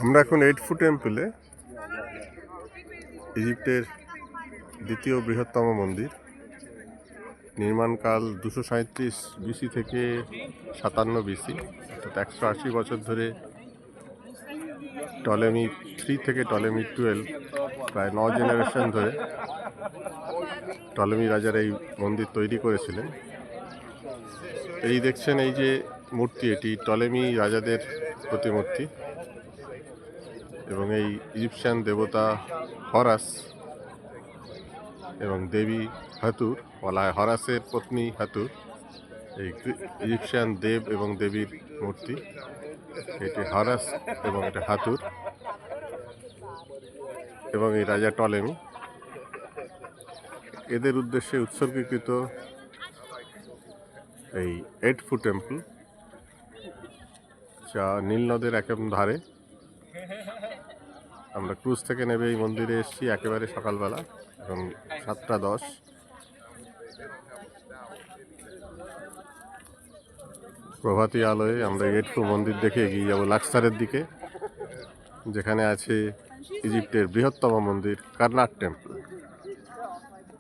আমরা এখন 8 টেম্পলে, ইজিপ্টের দ্বিতীয় বৃহত্তম মন্দির। নির্মাণকাল 237 বিসি থেকে 57 বিসি, অর্থাৎ 180 বছর ধরে টলেমি 3 থেকে টলেমি 12, প্রায় 9 জেনারেশন ধরে টলেমি রাজারা এই মন্দির তৈরি করেছিলেন। এই দেখছেন, এই যে মূর্তি, এটি টলেমি রাজাদের প্রতিমূর্তি এবং এই ইজিপশিয়ান দেবতা হরাস এবং দেবী হাতুর, বলা হয় হরাসের পত্নী হাতুর, এই ইজিপশিয়ান দেব এবং দেবীর মূর্তি। এটি হরাস এবং এটা হাতুর এবং এই রাজা টলেমি, এদের উদ্দেশ্যে উৎসর্গীকৃত এই 8 টেম্পল, যা নীল নদের একদম ধারে। আমরা ক্রুজ থেকে নেমে এই মন্দিরে এসেছি একেবারে সকালবেলা, এখন 7:10। প্রভাতী আলোয় আমরা 8 মন্দির দেখে এগিয়ে যাব লাক্সারের দিকে, যেখানে আছে ইজিপ্টের বৃহত্তম মন্দির কারনাক টেম্পল।